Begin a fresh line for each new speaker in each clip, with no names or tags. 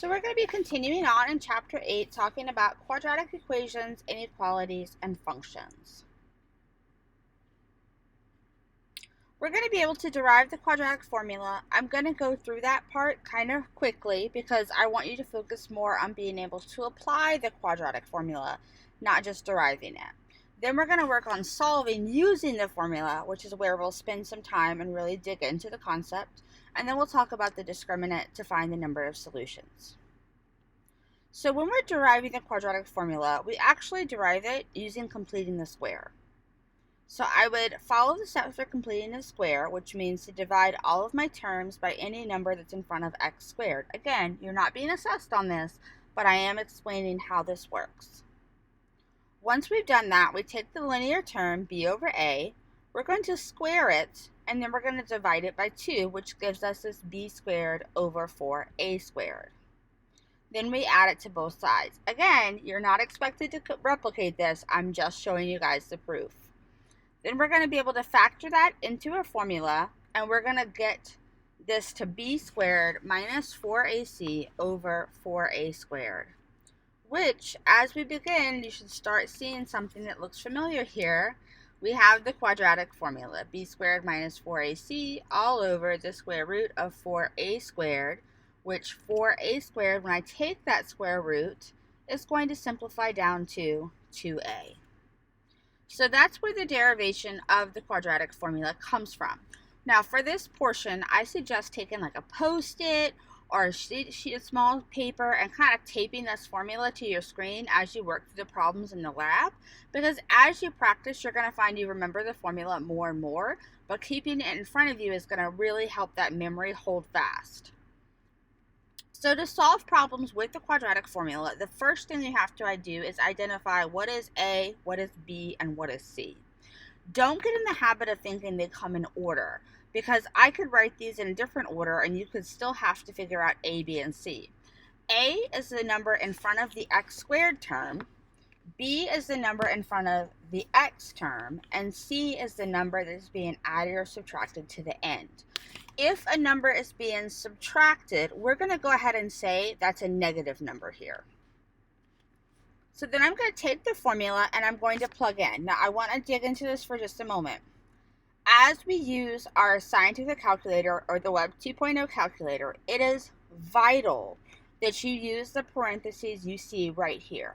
So we're going to be continuing on in Chapter 8, talking about quadratic equations, inequalities, and functions. We're going to be able to derive the quadratic formula. I'm going to go through that part kind of quickly because I want you to focus more on being able to apply the quadratic formula, not just deriving it. Then we're going to work on solving using the formula, which is where we'll spend some time and really dig into the concept. And then we'll talk about the discriminant to find the number of solutions. So when we're deriving the quadratic formula, we actually derive it using completing the square. So I would follow the steps for completing the square, which means to divide all of my terms by any number that's in front of x squared. Again, you're not being assessed on this, but I am explaining how this works. Once we've done that, we take the linear term b over a, we're going to square it, and then we're going to divide it by 2, which gives us this b squared over 4a squared. Then we add it to both sides. Again, you're not expected to replicate this. I'm just showing you guys the proof. Then we're going to be able to factor that into a formula, and we're going to get this to b squared minus 4ac over 4a squared, which, as we begin, you should start seeing something that looks familiar here. We have the quadratic formula, b squared minus 4ac all over the square root of 4a squared, which 4a squared, when I take that square root, is going to simplify down to 2a. So that's where the derivation of the quadratic formula comes from. Now for this portion, I suggest taking like a Post-it or a sheet of small paper and kind of taping this formula to your screen as you work through the problems in the lab, because as you practice, you're going to find you remember the formula more and more, but keeping it in front of you is going to really help that memory hold fast. So to solve problems with the quadratic formula, the first thing you have to do is identify what is A, what is B, and what is C. Don't get in the habit of thinking they come in order, because I could write these in a different order and you could still have to figure out A, B, and C. A is the number in front of the x squared term, B is the number in front of the x term, and C is the number that is being added or subtracted to the end. If a number is being subtracted, we're going to go ahead and say that's a negative number here. So then I'm going to take the formula and I'm going to plug in. Now I want to dig into this for just a moment. As we use our scientific calculator or the Web 2.0 calculator, it is vital that you use the parentheses you see right here.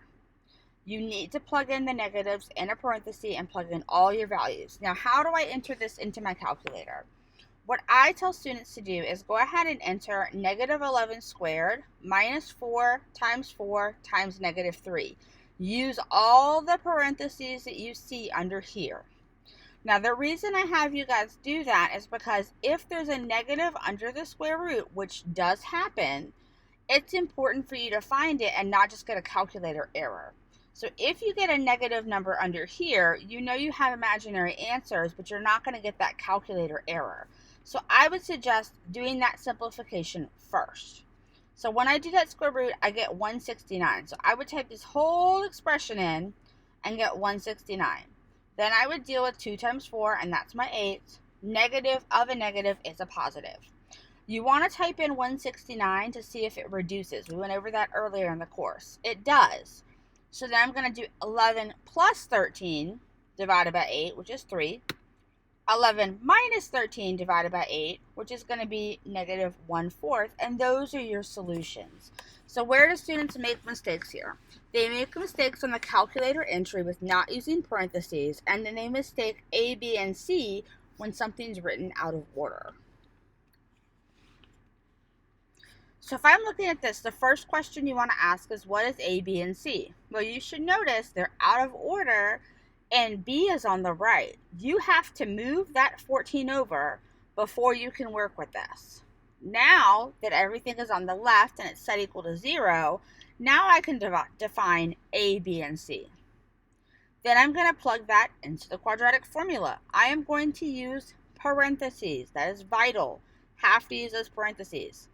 You need to plug in the negatives in a parenthesis and plug in all your values. Now how do I enter this into my calculator? What I tell students to do is go ahead and enter negative 11 squared minus 4 times negative 3. Use all the parentheses that you see under here. Now the reason I have you guys do that is because if there's a negative under the square root, which does happen, it's important for you to find it and not just get a calculator error. So if you get a negative number under here, you know you have imaginary answers, but you're not going to get that calculator error. So I would suggest doing that simplification first. So when I do that square root, I get 169. So I would type this whole expression in and get 169. Then I would deal with 2 times 4, and that's my 8. Negative of a negative is a positive. You want to type in 169 to see if it reduces. We went over that earlier in the course. It does. So then I'm going to do 11 plus 13 divided by 8, which is 3. 11 minus 13 divided by 8, which is going to be negative 1/4, and those are your solutions. So where do students make mistakes here? They make mistakes on the calculator entry with not using parentheses, and then they mistake A, B, and C when something's written out of order. So if I'm looking at this, the first question you want to ask is, what is A, B, and C? Well, you should notice they're out of order, and B is on the right. You have to move that 14 over before you can work with this. Now that everything is on the left and it's set equal to 0, now I can define A, B, and C. Then I'm going to plug that into the quadratic formula. I am going to use parentheses. That is vital. Have to use those parentheses.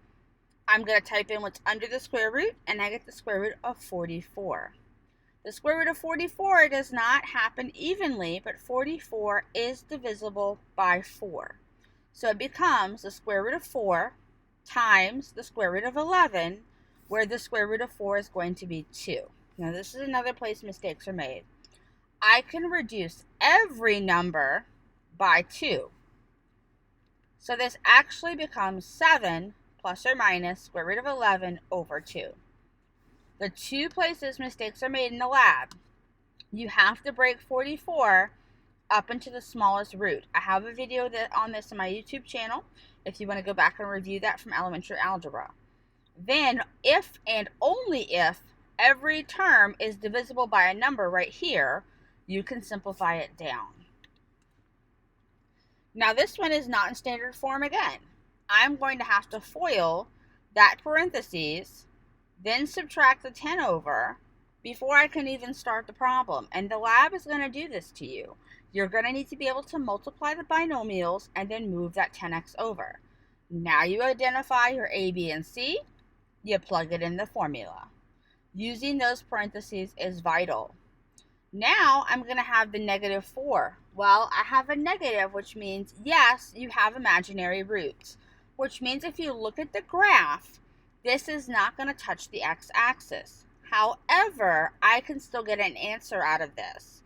I'm going to type in what's under the square root, and I get the square root of 44. The square root of 44 does not happen evenly, but 44 is divisible by 4. So it becomes the square root of 4 times the square root of 11, where the square root of 4 is going to be 2. Now this is another place mistakes are made. I can reduce every number by 2. So this actually becomes 7 plus or minus square root of 11 over 2. The two places mistakes are made in the lab. You have to break 44 up into the smallest root. I have a video on this on my YouTube channel if you want to go back and review that from elementary algebra. Then, if and only if every term is divisible by a number right here, you can simplify it down. Now this one is not in standard form again. I'm going to have to FOIL that parentheses, then subtract the 10 over before I can even start the problem. And the lab is going to do this to you. You're going to need to be able to multiply the binomials and then move that 10x over. Now you identify your A, B, and C. You plug it in the formula. Using those parentheses is vital. Now I'm going to have the negative 4. Well, I have a negative, which means, yes, you have imaginary roots. Which means if you look at the graph, this is not going to touch the x-axis. However, I can still get an answer out of this.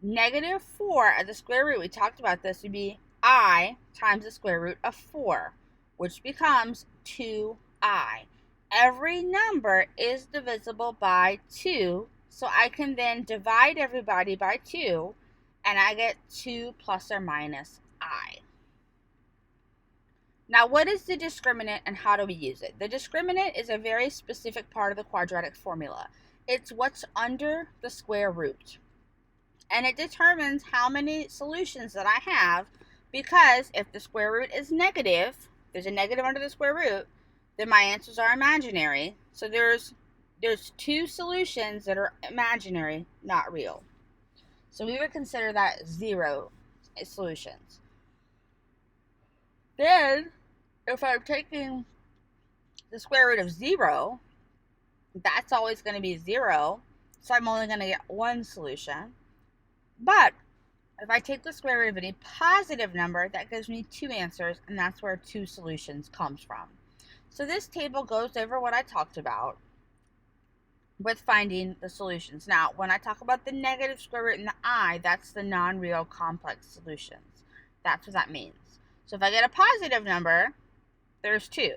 Negative 4 at the square root, we talked about this, would be I times the square root of 4, which becomes 2I. Every number is divisible by 2, so I can then divide everybody by 2, and I get 2 plus or minus I. Now, what is the discriminant and how do we use it? The discriminant is a very specific part of the quadratic formula. It's what's under the square root. And it determines how many solutions that I have, because if the square root is negative, there's a negative under the square root, then my answers are imaginary. So there's 2 solutions that are imaginary, not real. So we would consider that 0 solutions. Then, if I'm taking the square root of 0, that's always going to be 0, so I'm only going to get 1 solution. But if I take the square root of any positive number, that gives me 2 answers, and that's where 2 solutions comes from. So this table goes over what I talked about with finding the solutions. Now, when I talk about the negative square root and the I, that's the non-real complex solutions. That's what that means. So if I get a positive number, there's 2.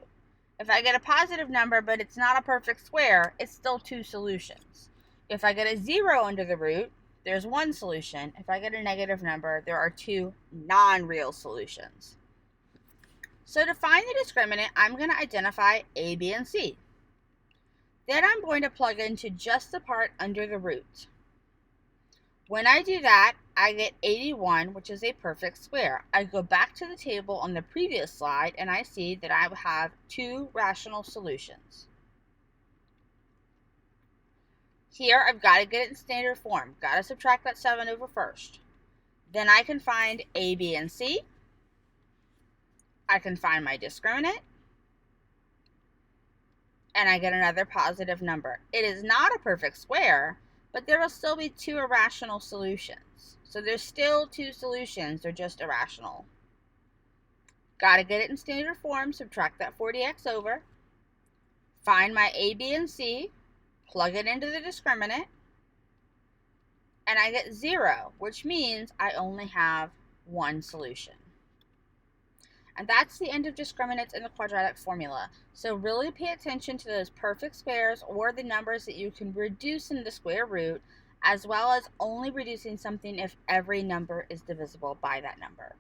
If I get a positive number, but it's not a perfect square, it's still 2 solutions. If I get a 0 under the root, there's 1 solution. If I get a negative number, there are 2 non-real solutions. So to find the discriminant, I'm going to identify A, B, and C. Then I'm going to plug into just the part under the root. When I do that, I get 81, which is a perfect square. I go back to the table on the previous slide, and I see that I have 2 rational solutions. Here, I've got to get it in standard form. Got to subtract that 7 over first. Then I can find A, B, and C. I can find my discriminant. And I get another positive number. It is not a perfect square, but there will still be 2 irrational solutions. So there's still 2 solutions, they're just irrational. Got to get it in standard form, subtract that 40x over. Find my A, B, and C. Plug it into the discriminant, and I get 0, which means I only have 1 solution. And that's the end of discriminants in the quadratic formula. So really pay attention to those perfect squares or the numbers that you can reduce in the square root, as well as only reducing something if every number is divisible by that number.